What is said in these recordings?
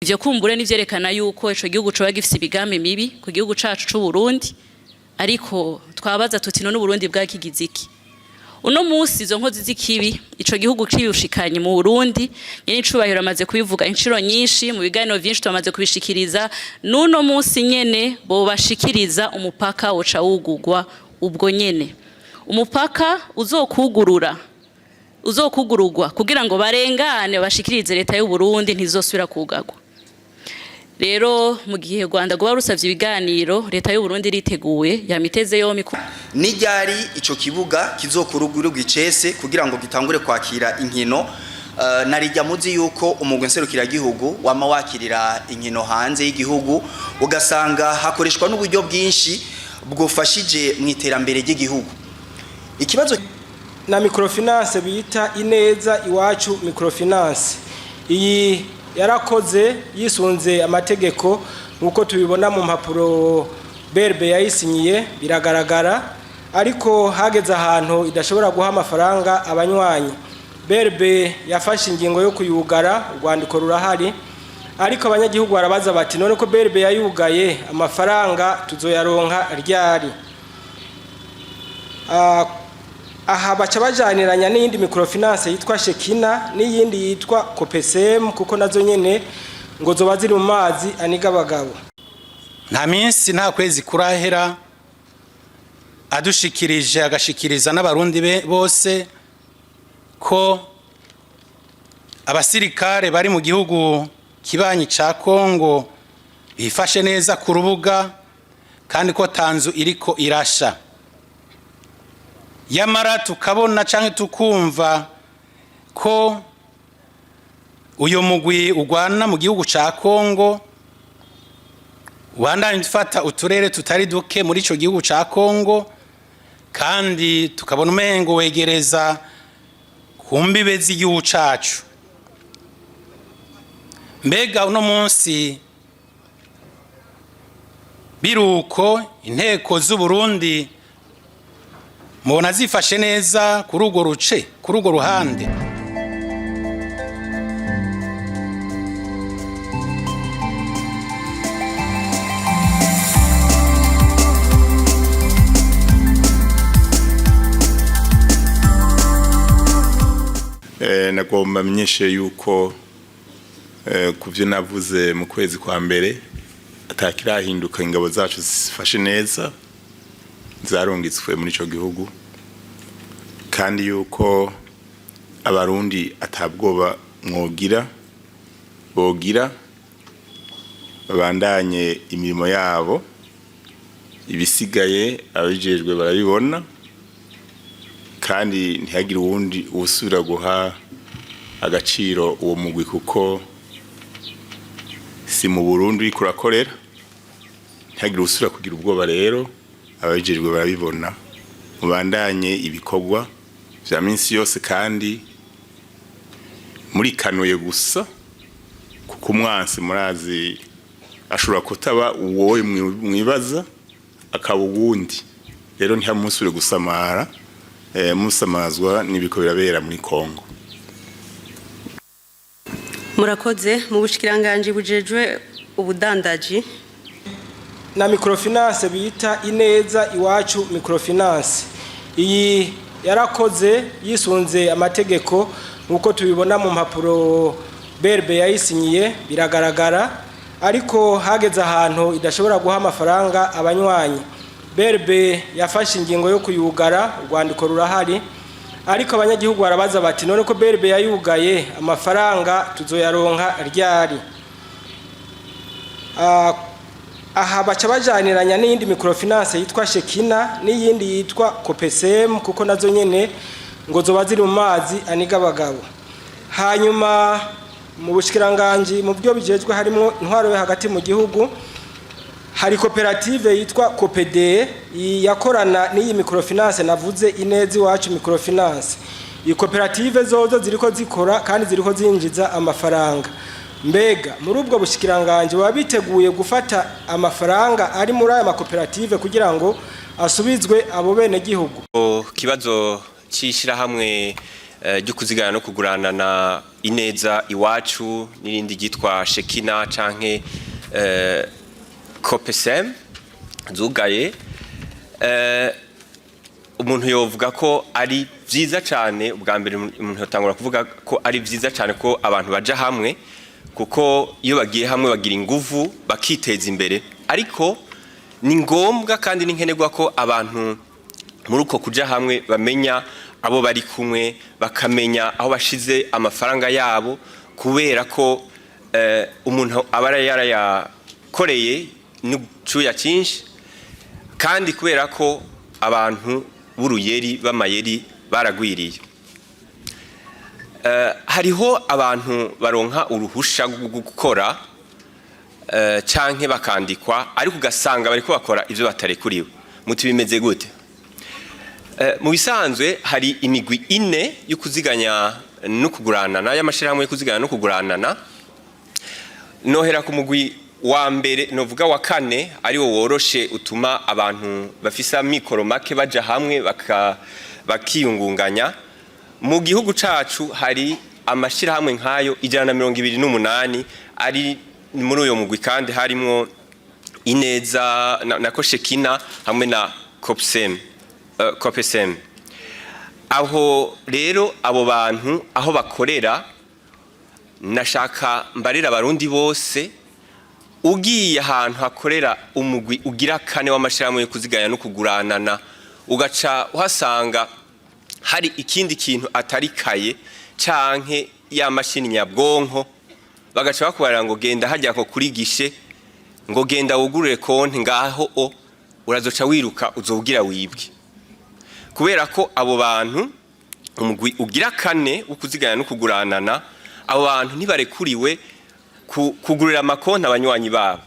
ivyo kumbure nivyerekana yuko ico gihugu coba gifise ibigambi mibi ku gihugu cacu c'u Burundi, ariko twabaza tuti none Burundi bwakigize iki? Uno musi izo nkozi z'ikibi ico gihugu cibushikanye mu Burundi, nyene icubahiro amaze kubivuga inshuro nyinshi mu biganiro vyinshi twamaze kubishikiriza, nuno musi nyene bo bashikiriza umupaka woca wugurwa ubwo nyene. Umupaka uzokugururwa kugira ngo barengane bashikirize leta y'u Burundi ntizosubira kugarwa. Rero mu gihe Rwanda goba rusavye ibiganiro leta y'u Burundi riteguye yamiteze yo nijyari ico kibuga kizokurugururwa icese kugira ngo gitangure kwakira inkino. Narijya muzi yuko umugwi nserukira gihugu wama wakirira inkino hanze y'igihugu, ugasanga hakoreshwa n'uburyo bwinshi bwofashije mu iterambere ry'igihugu. Ikibazo na microfinance bita Ineza Iwacu microfinance, iyi yarakoze yisunze amategeko nkuko tubibona mu mpapuro BRB yayisinyiye biragaragara, ariko hageze ahantu idashobora guha amafaranga abanywanyi. BRB yafashe ingingo yo kuyugara, urwandiko rurahari, ariko abanyagihugu barabaza bati none ko BRB yayugaye amafaranga tuzoyaronka ryari? Aha baca bajaniranya n'iyindi microfinance yitwa Shekina n'iyindi yitwa Kopesem, kuko nazo nyene ngo zoba ziri mu mazi aniga abagabo. Nta minsi nta kwezi kurahera adushikirije agashikiriza n'abarundi bose ko abasirikare bari mu gihugu kibanyi ca Kongo bifashe neza ku rubuga kandi ko tanzu iriko irasha. Yamara tukabona canke tukumva ko uyo mugwi ugwana mu gihugu ca Kongo wandanye ufata uturere tutari duke muri ico gihugu ca Kongo, kandi tukabona umengo wegereza ku mbibe z'igihugu cacu. Mbega uno munsi biruko inteko z'u Burundi mubona zifashe neza kuri urwo ruce, kuri urwo ruhande? Nagomba menyeshe yuko kuvyo navuze mu kwezi kwa mbere atakirahinduka, ingabo zacu zifashe neza zarungitswe muri ico gihugu, kandi yuko abarundi atabwoba bogira babandanye imirimo yabo, ibisigaye abijejwe barabibona, kandi ntihagire uwundi usubira guha agaciro uwo mugwi, kuko si mu Burundi uriko urakorera. Ntihagire usubira kugira ubwoba, rero abajejwe barabibona, mubandanye ibikorwa vya minsi yose, kandi muri kanuye gusa, kuko umwansi murazi ashobora kutaba uwowe mwibaza akaba uwundi. Rero ntihamusubire gusamara, musamazwa n'ibiko birabera muri Kongo. Murakoze. Mu bushikiranganje bujejwe ubudandaji na microfinance bita Ineza Iwacu microfinance, iyi yarakoze yisunze amategeko nkuko tubibona mu mpapuro BRB yayisinyiye biragaragara, ariko hageze ahantu idashobora guha amafaranga abanywanyi. BRB yafashe ingingo yo kuyugara, urwandiko rurahari, ariko abanyagihugu barabaza bati none ko BRB yayugaye amafaranga tuzoyaronka ryari? Aha baca bajaniranya n'iyindi microfinance yitwa Shekina n'iyindi yitwa Kopesem, kuko nazo nyene ngo zoba ziri mu mazi aniga abagabo. Hanyuma mu bushikiranganje mu byo bijejwe harimo intwaro yo hagati mu gihugu, hari koperative yitwa Kopede yakorana n'iyi microfinance navuze Ineza Iwacu microfinance. Iyi koperative zozo ziriko zikora kandi ziriko zinjiza amafaranga. Mbega muri ubwo bushikiranganje babiteguye gufata amafaranga ari muri aya makoperative kugira ngo asubizwe abo bene gihugu? Kibazo cishira hamwe ryo kuzigana no kugurana na ineza iwacu n'irindi ryitwa Shekina canke Copesem zugaye, umuntu yovuga ko ari vyiza cane. Ubwa mbere umuntu yotangura kuvuga ko ari vyiza cane ko abantu baja hamwe, kuko iyo bagiye hamwe bagira inguvu bakiteza imbere. Ariko ni ngombwa kandi ni nkenerwa ko abantu muri uko kuja hamwe bamenya abo bari kumwe, bakamenya aho bashize amafaranga yabo, kubera ko umuntu aba yarayakoreye n'ucuya cyinshi, kandi kubera ko abantu b'uruyeri b'amayeri baragwiriye. Hariho abantu baronka uruhusha rwo gukora canke bakandikwa, ariko ugasanga bariko bakora ivyo batarekuriwe. Muti bimeze gute? Mu bisanzwe hari imigwi ine yo kuziganya no kuguranana, y'amashirahamwe yo kuziganya no kuguranana. Nohera ku mugwi wa mbere, novuga wa kane, ari wo woroshe, utuma abantu bafisa mikoro make baja hamwe bakiyungunganya. Mu gihugu cacu hari amashirahamwe nkayo 128 ari muri uyo mugwi, kandi harimo ineza na Shekina hamwe na Copesem. Aho rero abo bantu aho bakorera, nashaka mbarira abarundi bose, ugiye ahantu hakorera umugwi ugira kane w'amashirahamwe yo kuziganya no kuguranana, ugaca uhasanga hari ikindi kintu atari kaye canke ya mashini nyabwonko, bagaca bakubarira ngo genda hajya ko kurigishe, ngo genda wugurure konti ngaho urazoca wiruka uzogira wibwe. Kubera ko abo bantu umugwi ugira kane wo kuziganya no kuguranana, abo bantu ntibarekuriwe kugurira amakonti abanywanyi babo,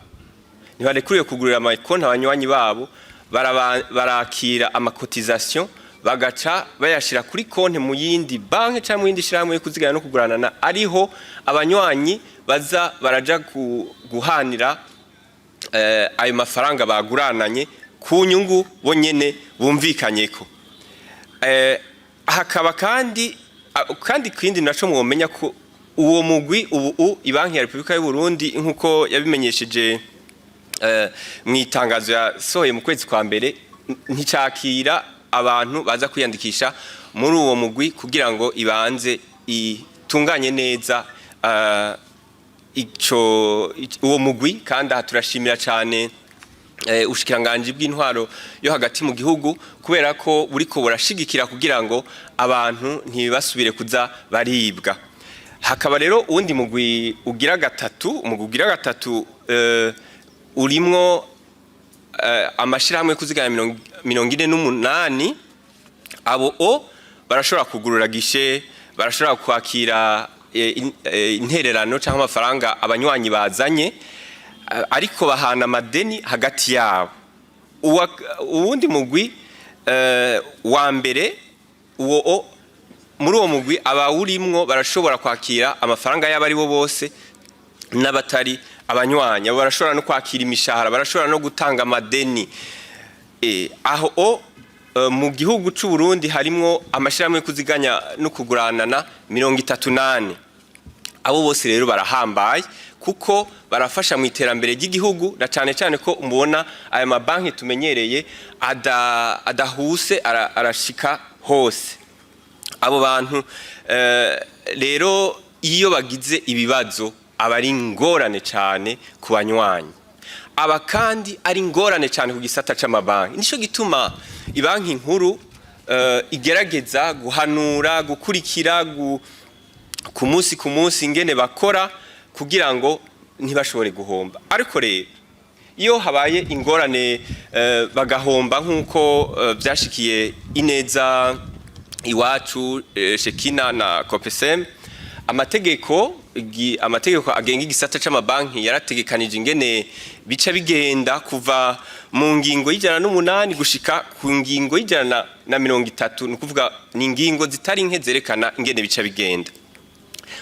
ntibarekuriwe kugurira amakonti abanywanyi babo. Barakira amakotisation bagaca bayashira kuri konti mu yindi banki cyangwa mu yindi shirahamwe yo kuziganya no kuguranana, ariho abanywanyi baza baraja guhanira ayo mafaranga bagurananye ku nyungu bonyene bumvikanyeko. Hakaba kandi kindi naco mwomenya ko uwo mugwi ubu ibanki ya Republika y'u Burundi nkuko yabimenyesheje mu itangazo yasohoye mu kwezi kwa mbere, nticakira abantu baza kwiyandikisha muri uwo mugwi kugira ngo ibanze itunganye neza uwo mugwi. Kandi turashimira cyane ubushikiranganje bw'intwaro yo hagati mu gihugu, kubera ko buriko burashigikira kugira ngo abantu ntibasubire kuza baribwa. Hakaba rero uwundi mugwi ugira gatatu, urimwo amashirahamwe kuziganya 48. Abo barashobora kugurura gishe, barashobora kwakira intererano cyangwa amafaranga abanywanyi bazanye, ariko bahana amadeni hagati yabo. Uwundi mugwi wa mbere, muri uwo mugwi abawurimwo barashobora kwakira amafaranga y'abari bo bose n'abatari abanywanyi. Barashobora no kwakira imishahara, barashobora no gutanga amadeni. Aho mu gihugu c'u Burundi harimwo amashirahamwe kuziganya no kuguranana 38. Abo bose rero barahambaye, kuko barafasha mu iterambere ry'igihugu, na cyane cyane ko umubona aya mabanki tumenyereye adahuse arashika hose. Abo bantu rero iyo bagize ibibazo aba ari ingorane cyane ku banywanyi, aba kandi ari ingorane cyane ku gisata c'amabanki. Nico gituma ibanki nkuru igerageza guhanura, gukurikira ku munsi ingene bakora kugira ngo ntibashobore guhomba. Ariko rero iyo habaye ingorane bagahomba nk'uko byashikiye ineza iwacu, Shekina na Copesem, amategeko agenga igisata c'amabanki yarategekanije ingene bica bigenda kuva mu ngingo y'108 gushika ku ngingo y'130. ni kuvuga ni ingingo zitari nke zerekana ingene bica bigenda.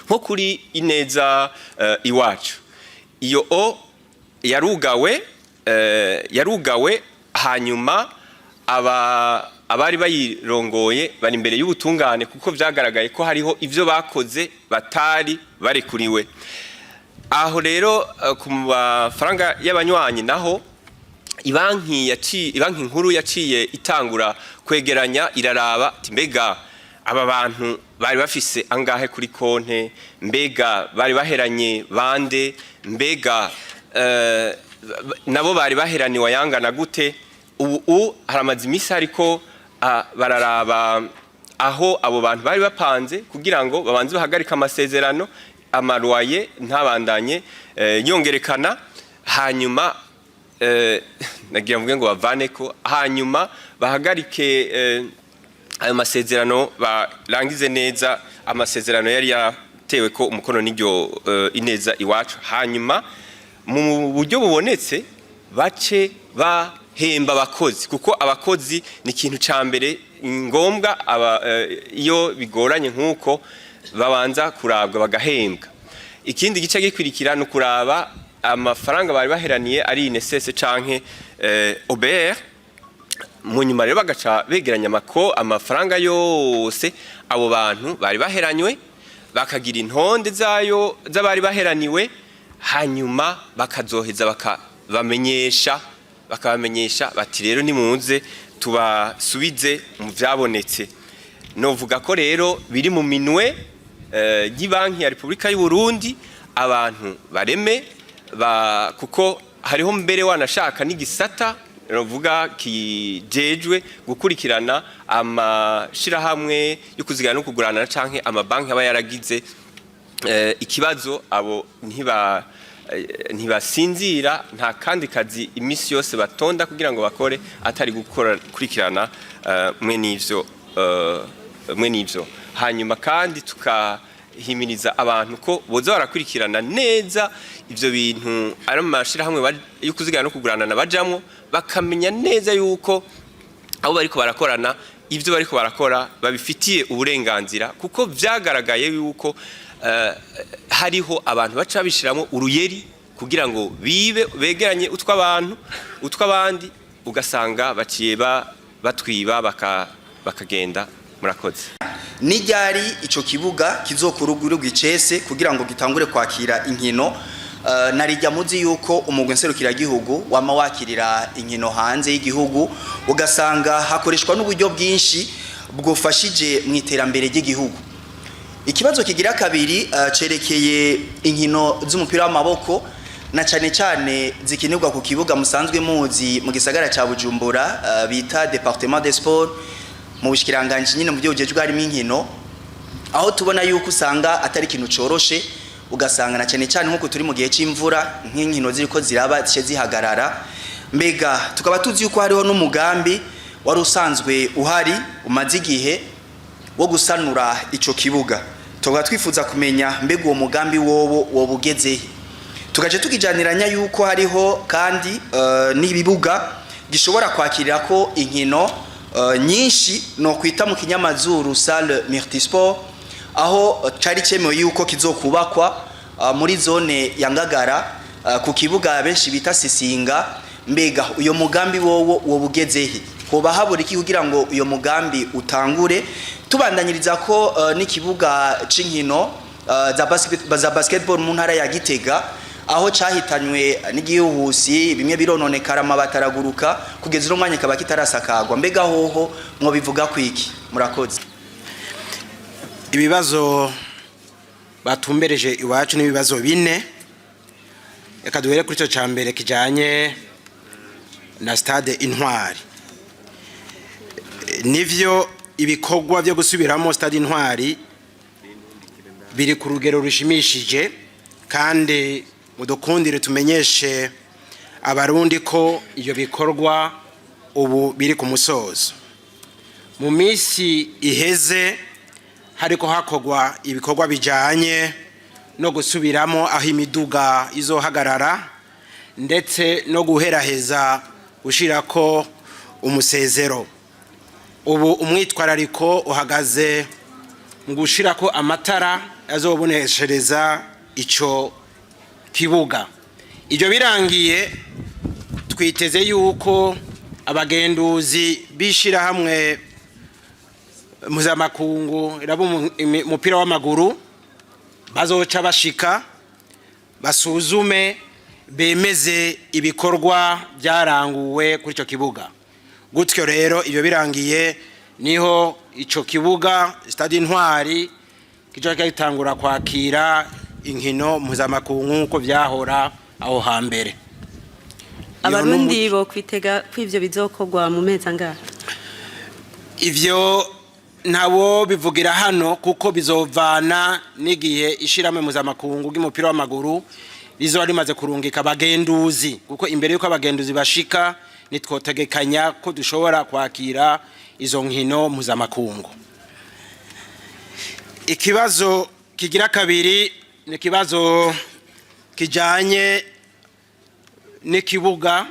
Nko kuri ineza iwacu, iyo yarugawe hanyuma abari bayirongoye bari imbere y'ubutungane kuko vyagaragaye ko hariho ivyo bakoze batari barekuriwe. Aho rero ku mafaranga y'abanywanyi naho ibanki nkuru yaciye itangura kwegeranya iraraba mbega aba bantu bari bafise angahe kuri konte, mbega bari baheranye bande, mbega nabo bari baherani wayangana gute. Ubu haramaze imisi ariko bararaba aho abo bantu bari bapanze kugira ngo babanze bahagarika amasezerano amaruaye ntabandanye yongerekana, hanyuma nagira mvuge ngo bavaneko, hanyuma bahagarike ayo masezerano barangize neza amasezerano yari yatewe ko umukono n'iryo Ineza Iwacu, hanyuma mu buryo bubonetse bace bahemba abakozi kuko abakozi ni ikintu ca mbere ngombwa iyo bigoranye nk'uko babanza kurabwa bagahembwa. Ikindi gice gikurikira no kuraba amafaranga bari baheraniye ari INSS canke OBR, mu nyuma rero bagaca begeranya amafaranga yose abo bantu bari baheranywe, bakagira intonde zayo z'abari baheraniwe, hanyuma bakazoheza bakabamenyesha bati rero nimuze tubasubize mu vyabonetse. Novuga ko rero biri mu minwe y'Ibanki ya Repubulika y'u Burundi, abantu bareme kuko hariho mbere wanashaka n'igisata novuga kijejwe gukurikirana amashirahamwe yo kuzigana no kugurana canke amabanki aba yaragize ikibazo. Abo ntibasinzira, nta kandi kazi imisi yose batonda kugira ngo bakore atari gukurikirana mwe n'ivyo. Hanyuma kandi tukahimiriza abantu ko boza barakurikirana neza ivyo bintu ari amashirahamwe yo kuzigana no kugurana bajamwo, bakamenya neza yuko abo bariko barakorana ivyo bariko barakora babifitiye uburenganzira, kuko vyagaragaye yuko hariho abantu baca bishiramo uruyeri kugira ngo bibe begeranye utw'abandi, ugasanga baciye batwiba bakagenda. Murakoze. Nijyari ico kibuga kizokurugurugwa icese kugira ngo gitangure kwakira inkino, narijya muzi yuko umugwi nserukiragihugu wama wakirira inkino hanze y'igihugu, ugasanga hakoreshwa n'uburyo bwinshi bwofashije mu iterambere ry'igihugu. Ikibazo kigira kabiri cerekeye inkino z'umupira w'amaboko, na cane cane zikinirwa ku kibuga musanzwe muzi mu gisagara ca Bujumbura bita Département des Sports, mu bushikiranganje nyine mu byo bujejwe harimo inkino, aho tubona yuko usanga atari ikintu coroshe, ugasanga na cane cane nkuko turi mu gihe c'imvura nk'inkino ziriko ziraba zihagarara. Mbega tukaba tuzi yuko hariho n'umugambi wari usanzwe uhari umaze igihe wo gusanura ico kibuga. Tukaba twifuza kumenya mbega uwo mugambi wobugeze, tugaje tukijaniranya yuko hariho kandi n'ibibuga gishobora kwakirira ko inkino nyinshi no kwita mu kinyamazuru salle multisport, aho cari cemewe yuko kizokubakwa muri zone ya Ngagara ku kibuga benshi bita Sisinga. Mbega uyo mugambi wobugezehe, hoba habura iki kugira ngo uyo mugambi utangure, tubandanyiriza ko n'ikibuga c'inkino za basketball mu ntara ya Gitega, aho cahitanywe n'igihuhusi bimwe birononekara amabataraguruka kugeza umwanya kaba kitarasakagwa. Mbega hoho mwo bivuga kwiki? Murakoze. Ibibazo batumbereje iwacu n'ibibazo bine, reka duhere kuri cyo cambere kijanye na stade Intwari. Nivyo ibikorwa byo gusubiramo stade Intwari biri ku rugero rushimishije, kandi mudukundire tumenyeshe abarundi ko iyo bikorwa ubu biri ku musozo. Mu misi iheze hariko hakogwa ibikorwa bijanye no gusubiramo aho imiduga izohagarara, ndetse no guheraheza gushirako umusezero. Ubu umwitwarariko uhagaze mu gushirako amatara azoboneshereza ico kibuga. Ibyo birangiye twiteze yuko abagenduzi bishira hamwe mpuzamakungu iraba umupira w'amaguru bazoca bashika basuzume bemeze ibikorwa byaranguwe kuri ico kibuga. Gutyo rero ibyo birangiye niho ico kibuga Stade Intwari kijoka gitangura kwakira inkino mpuzamakungu nkuko byahora aho hambere. Abarundi bo kwitega kw'ivyo bizokorwa mu mezi angahe? Ivyo ntawo bivugira hano kuko bizovana n'igihe ishiramwe mpuzamakungu bw'umupira w'amaguru rizoba rimaze kurungika abagenduzi, kuko imbere yuko abagenduzi bashika nitwotegekanya ko dushobora kwakira izo nkino mpuzamakungu. Ikibazo kigira kabiri ni ikibazo kijanye n'ikibuga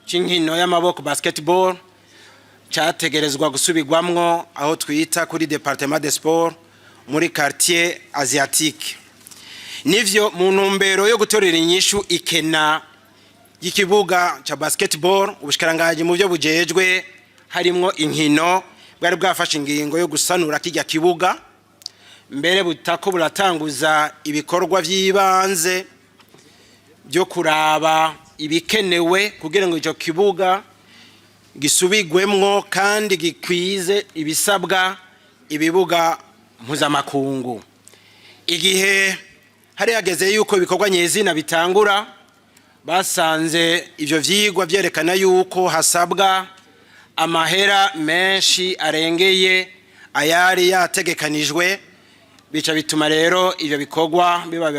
c'inkino y'amaboko basketball cyategerezwa gusubirwamwo aho twita kuri Departement des Sports muri quartier asiatique. Nivyo mu ntumbero yo gutorera inyishu ikena y'ikibuga cha basketball, ubushikiranganje mu byo bujejwe harimwo inkino bwari bwafashe ingingo yo gusanura kijya kibuga, mbere butako buratanguza ibikorwa by'ibanze byo kuraba ibikenewe kugira ngo icyo kibuga gisubigwemwo kandi gikwize ibisabwa ibibuga mpuzamakungu. Igihe hari yageze yuko ibikorwa nyezina bitangura, basanze ivyo vyigwa vyerekana yuko hasabwa amahera menshi arengeye ayari yategekanijwe, bica bituma rero ivyo bikorwa biba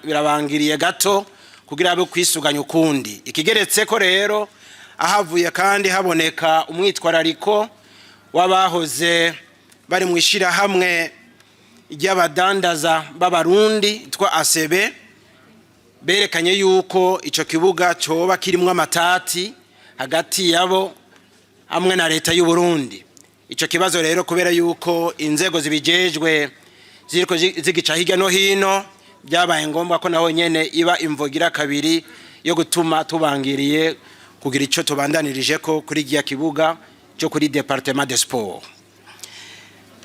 birabangiriye gato kugira abe kwisuganya ukundi. Ikigeretse ko rero ahavuye kandi haboneka umwitwarariko w'abahoze bari mu ishira hamwe ry'abadandaza b'abarundi twa ACB, berekanye yuko ico kibuga coba kirimwo amatati hagati yabo hamwe na leta y'u Burundi. Ico kibazo rero kubera yuko inzego zibijejwe ziriko zigica hirya no hino, byabaye ngombwa ko naho nyene iba imvogira kabiri yo gutuma tubangiriye kugira ico tubandanirije ko kuri giya kibuga cyo kuri Departement des Sports.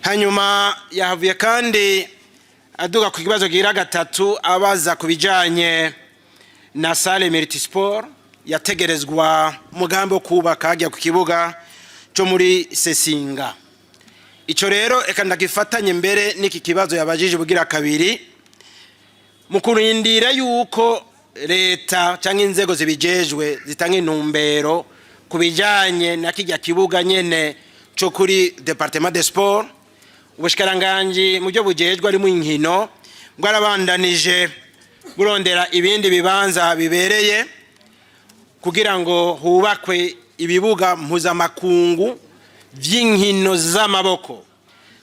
Hanyuma yahavuye kandi aduga ku kibazo gira gatatu abaza kubijanye na salle multisport yategerezwa umugambi wo kubaka hajya ku kibuga cyo muri Sesinga. Ico rero eka ndagifatanye mbere n'iki kibazo yabajije bugira kabiri mu kurindira yuko leta cyangwa inzego zibijejwe zitanga intumbero kubijanye na kijya kibuga nyene cyo kuri Departement des Sports. Ubushikiranganje mu byo bujejwe ari mu inkino bwarabandanije burondera ibindi bibanza bibereye kugira ngo hubakwe ibibuga mpuzamakungu vy'inkino z'amaboko.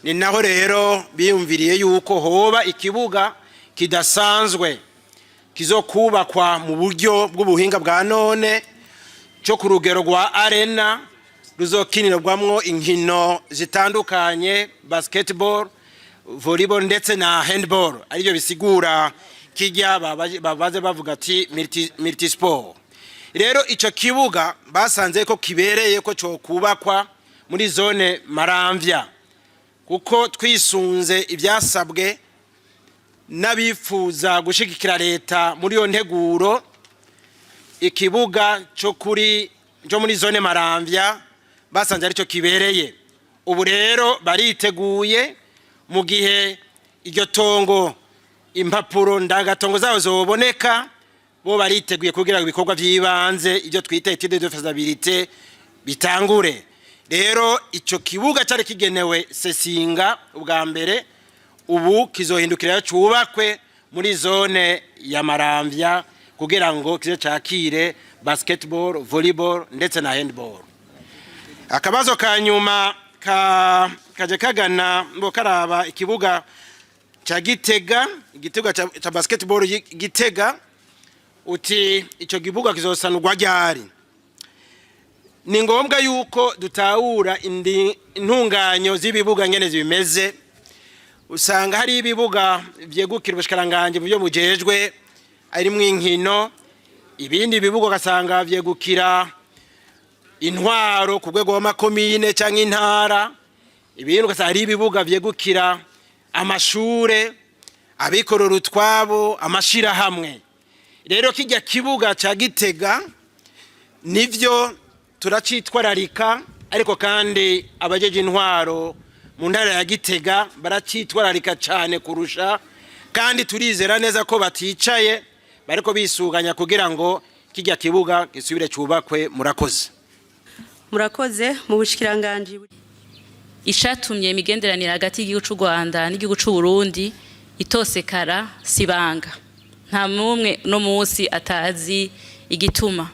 Ni naho rero biyumviriye yuko hoba ikibuga kidasanzwe kizokubakwa mu buryo bw'ubuhinga bwa none cyo ku rugero rwa arena ruzokinirwamwo inkino zitandukanye, basketball, volleyball ndetse na handball, ariyo bisigura kijya babaze bavuga ati multisport. Rero ico kibuga basanze ko kibereye ko cyo kubakwa muri zone Maramvya, kuko twisunze ibyasabwe n'abifuza gushigikira leta muri yo nteguro. Ikibuga cyo muri zone Maramvya basanze aricyo kibereye. Ubu rero bariteguye mu gihe iryo tongo impapuro ndagatongo zabo zoboneka, bo bariteguye kugira ibikorwa by'ibanze ibyo twita étude de faisabilité bitangure. Rero ico kibuga cyari kigenewe Sesinga ubwa mbere, ubu kizohindukira cyubakwe muri zone ya Maramvya kugira ngo kize cakire basketball, volleyball ndetse na handball. Akabazo ka nyuma kaje kagana mbo karaba ikibuga cha Gitega, igitego cha basketball Gitega, uti ico kibuga kizosanurwa ryari. Ni ngombwa yuko dutahura intunganyo z'ibibuga ngene zibimeze. Usanga hari ibibuga vyegukira ubushikiranganje mu byo bujejwe ari mu inkino, ibindi bibuga gasanga vyegukira intwaro ku rwego rw'amakomine cyangwa intara, ibindi ugasanga hari ibibuga vyegukira amashure, abikorera utwabo, amashirahamwe. Rero kijya kibuga ca Gitega nivyo turacitwararika, ariko kandi abajeje intwaro mu ntara ya Gitega baracitwararika cyane kurusha, kandi turizera neza ko baticaye bariko bisuganya kugira ngo kijya kibuga gisubire cyubakwe. Murakoze mu bushikiranganje. Ishatumye imigenderanire hagati y'igihugu cy'u Rwanda n'igihugu cy'u Burundi itosekara sibanga. Nta mumwe no munsi atazi igituma.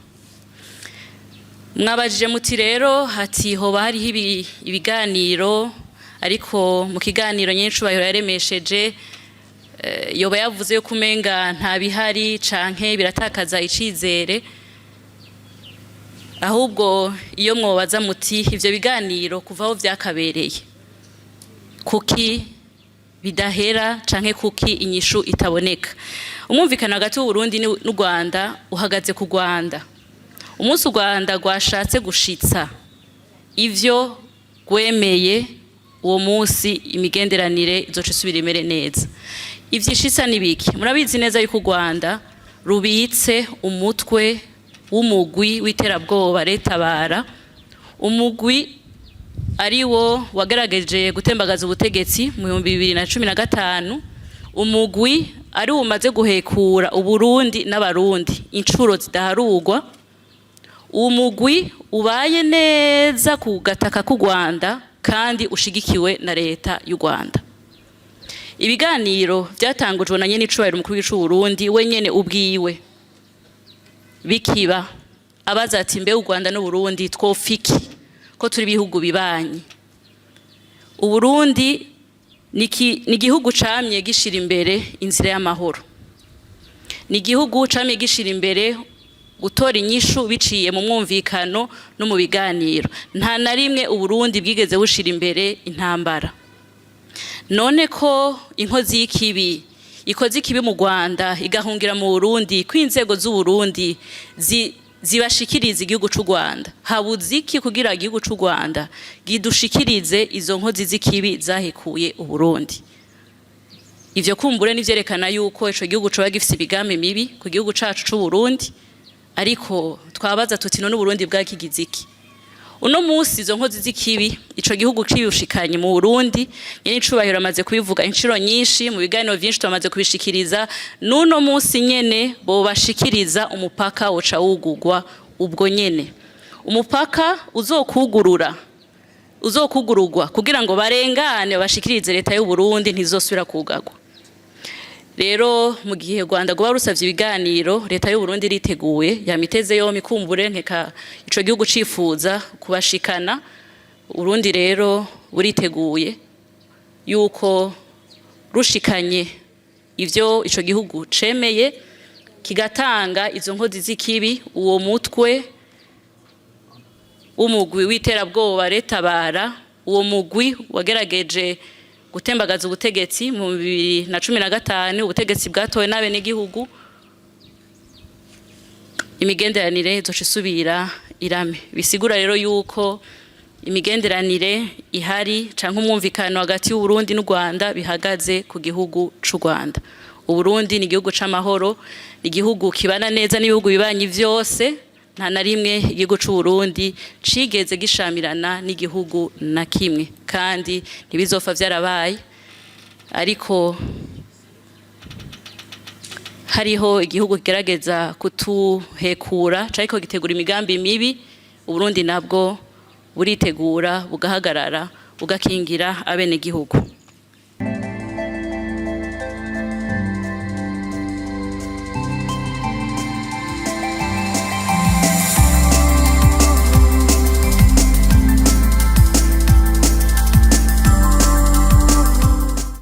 Mwabajije muti rero hati hoba hariho ibiganiro, ariko mu kiganiro nyincubahiro yaremesheje yoba yavuze yo kumenga nta bihari canke biratakaza icizere. Ahubwo iyo mwobaza muti ivyo biganiro kuvaho vyakabereye kuki bidahera canke kuki inyishu itaboneka. Umwumvikano hagati y'u Burundi n'u Rwanda uhagaze ku Rwanda. Umunsi u Rwanda rwashatse gushitsa ivyo gwemeye, uwo munsi imigenderanire izoca isubira imere neza. Ivyishitsa nibiki? Murabizi neza yuko u Rwanda rubitse umutwe w'umugwi w'iterabwoba Retabara, umugwi ari wo wagerageje gutembagaza ubutegetsi mu 2015, umugwi ari umaze guhekura Uburundi n'Abarundi incuro zidaharurwa, umugwi ubaye neza ku gataka k'u Rwanda kandi ushigikiwe na leta y'u Rwanda. Ibiganiro byatangujwe na nyene icubahiro umukuru w'igihugu cy'u Burundi wenyene ubwiwe bikiba abaza ati mbe u Rwanda n'u Burundi twofiki ko turi bihugu bibanyi. U Burundi ni igihugu camye gishira imbere inzira y'amahoro, ni igihugu camye gishira imbere gutora inyishu biciye mu mwumvikano no mu biganiro. Nta na rimwe u Burundi bwigeze bushira imbere intambara. None ko inkozi y'ikibi ikoze ikibi mu Rwanda igahungira mu Burundi, ko inzego z'u Burundi zibashikiriza igihugu cy'u Rwanda, habuze iki kugira igihugu cy'u Rwanda gidushikirize izo nkozi z'ikibi zahekuye u Burundi? Ivyo kumbure nivyerekana yuko ico gihugu coba gifise ibigambi mibi ku gihugu cacu cy'u Burundi, ariko twabaza tuti none Burundi bwakigize iki? Uno munsi izo nkozi z'ikibi ico gihugu cibushikanye mu Burundi, nyene icubahiro amaze kubivuga inshuro nyinshi, mu biganiro vyinshi twamaze kubishikiriza. Nuno munsi nyene bo bashikiriza umupaka woca wugurwa ubwo nyene. Umupaka uzokugururwa kugira ngo barengane bashikirize leta y'u Burundi ntizosubira kugarwa. Rero mu gihe Rwanda gwa rusavye ibiganiro, leta y'u Burundi riteguye yamiteze yo mikumbure nteka ico gihugu cifuza kubashikana. Urundi rero buriteguye yuko rushikanye ivyo ico gihugu cemeye kigatanga izo nkozi z'ikibi, uwo mutwe umugwi w'iterabwoba Retabara, uwo mugwi wagerageje gutembagaza ubutegetsi mu 2015, ubutegetsi bwatowe n'abene gihugu. Imigenderanire izoca isubira irame. Bisigura rero yuko imigenderanire ihari canke umwumvikano hagati y'u Burundi n'u Rwanda bihagaze ku gihugu c'u Rwanda. U Burundi ni igihugu c'amahoro, igihugu kibana neza n'ibihugu bibanyi vyose. Nta na rimwe igihugu c'u Burundi cigeze gishamirana n'igihugu na kimwe, kandi ntibizofa vyarabaye. Ariko hariho igihugu kigerageza kutuhekura cyangwa gitegura imigambi mibi, u Burundi nabwo buritegura bugahagarara bugakingira abene gihugu.